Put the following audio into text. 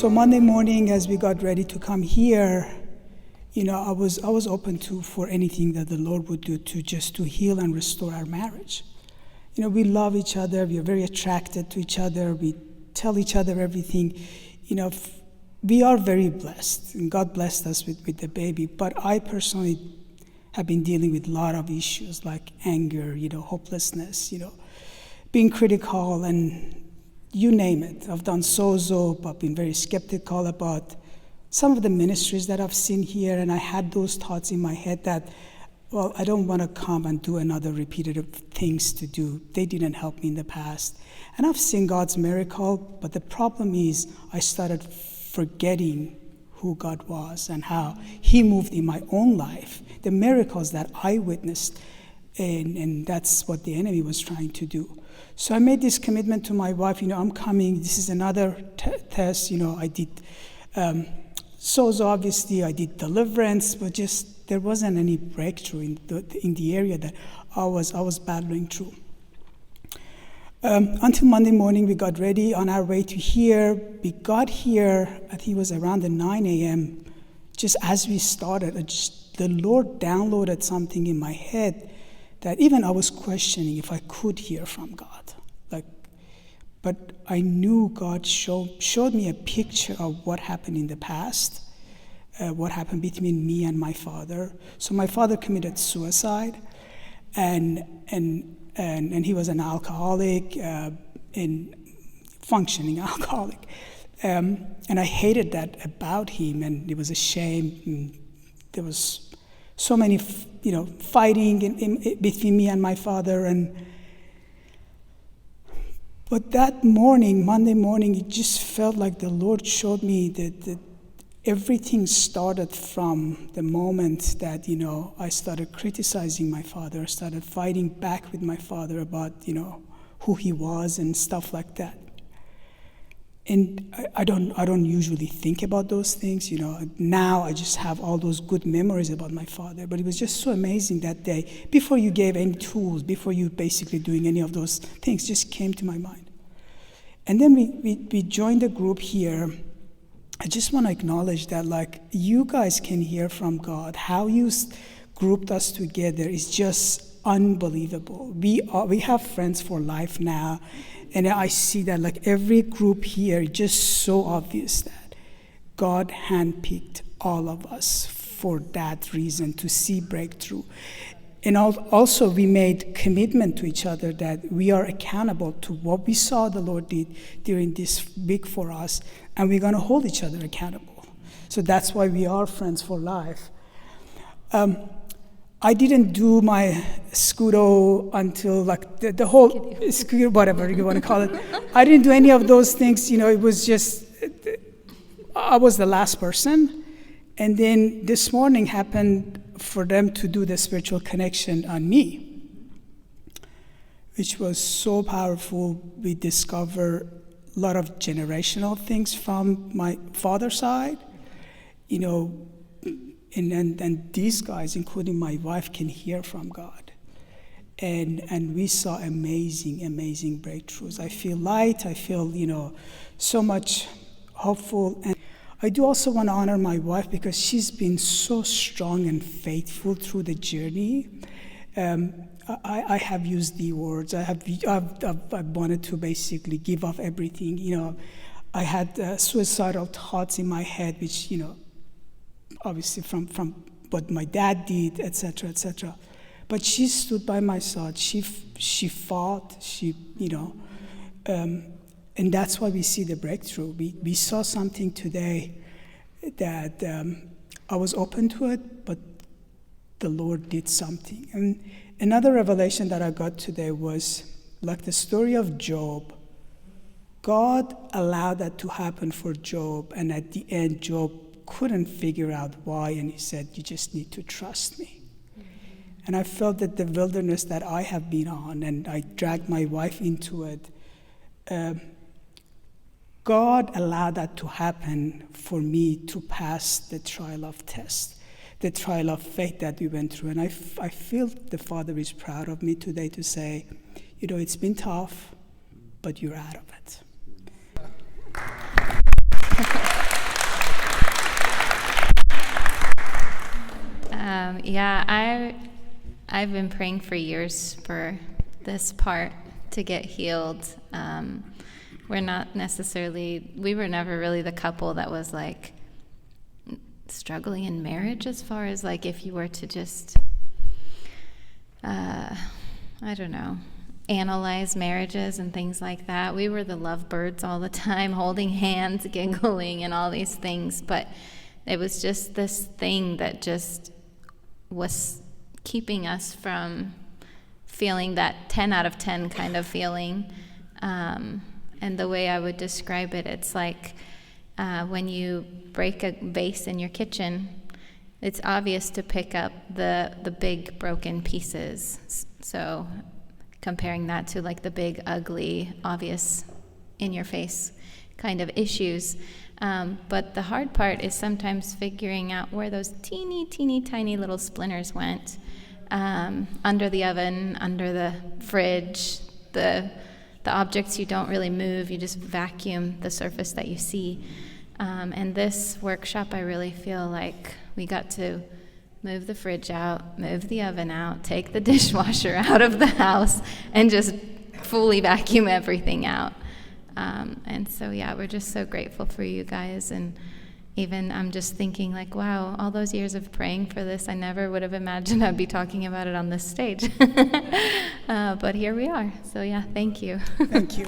So Monday morning, as we got ready to come here, I was open for anything that the Lord would do to heal and restore our marriage. We love each other. We are very attracted to each other. We tell each other everything. We are very blessed, and God blessed us with the baby. But I personally have been dealing with a lot of issues like anger, hopelessness, being critical, and you name it. I've done sozo, I've been very skeptical about some of the ministries that I've seen here, and I had those thoughts in my head that, well, I don't want to come and do another repetitive things to do. They didn't help me in the past. And I've seen God's miracle, but the problem is I started forgetting who God was and how He moved in my own life, the miracles that I witnessed, and that's what the enemy was trying to do. So I made this commitment to my wife, I'm coming, this is another test, I did sozo, obviously, I did deliverance, but just there wasn't any breakthrough in the area that I was battling through. Until Monday morning, we got ready on our way to here. We got here, I think it was around the 9 a.m. Just as we started, the Lord downloaded something in my head that even I was questioning if I could hear from God. But I knew God showed me a picture of what happened in the past, what happened between me and my father. So my father committed suicide, and he was an alcoholic, and functioning alcoholic. And I hated that about him, and it was a shame. And there was so many, fighting between me and my father. But that morning, Monday morning, it just felt like the Lord showed me that everything started from the moment that, I started criticizing my father, started fighting back with my father about, who he was and stuff like that. And I don't usually think about those things, Now I just have all those good memories about my father. But it was just so amazing that day. Before you gave any tools, before you basically doing any of those things, just came to my mind. And then we joined the group here. I just want to acknowledge that, you guys can hear from God. How you grouped us together is just unbelievable. We have friends for life now. And I see that every group here, it's just so obvious that God handpicked all of us for that reason, to see breakthrough. And also we made commitment to each other that we are accountable to what we saw the Lord did during this week for us, and we're going to hold each other accountable. So that's why we are friends for life. I didn't do my scudo until the whole scudo, whatever you want to call it. I didn't do any of those things. It was just, I was the last person. And then this morning happened for them to do the spiritual connection on me, which was so powerful. We discovered a lot of generational things from my father's side, and these guys, including my wife, can hear from God. And we saw amazing breakthroughs. I feel light. I feel, so much hopeful. And I do also want to honor my wife because she's been so strong and faithful through the journey. I have used the words. I've wanted to basically give up everything. I had suicidal thoughts in my head, which, obviously from what my dad did, etc., etc. But she stood by my side. She fought. And that's why we see the breakthrough. We saw something today that I was open to it, but the Lord did something. And another revelation that I got today was like the story of Job. God allowed that to happen for Job, and at the end, Job couldn't figure out why, and he said, you just need to trust me. And I felt that the wilderness that I have been on, and I dragged my wife into it, God allowed that to happen for me to pass the trial of test, the trial of faith that we went through. And I feel the Father is proud of me today to say, it's been tough, but you're out of it. I've been praying for years for this part to get healed. We were never really the couple that was like struggling in marriage as far as like if you were to just, I don't know, analyze marriages and things like that. We were the lovebirds all the time, holding hands, giggling, and all these things. But it was just this thing that just was keeping us from feeling that 10 out of 10 kind of feeling. And the way I would describe it, it's like when you break a vase in your kitchen, it's obvious to pick up the big broken pieces. So comparing that to like the big, ugly, obvious, in-your-face kind of issues. But the hard part is sometimes figuring out where those teeny, tiny little splinters went. Under the oven, under the fridge, the objects you don't really move, you just vacuum the surface that you see. And this workshop, I really feel like we got to move the fridge out, move the oven out, take the dishwasher out of the house, and just fully vacuum everything out. And so, yeah, we're just so grateful for you guys. And even I'm just thinking like, wow, all those years of praying for this, I never would have imagined I'd be talking about it on this stage. But here we are. So, yeah, thank you. Thank you.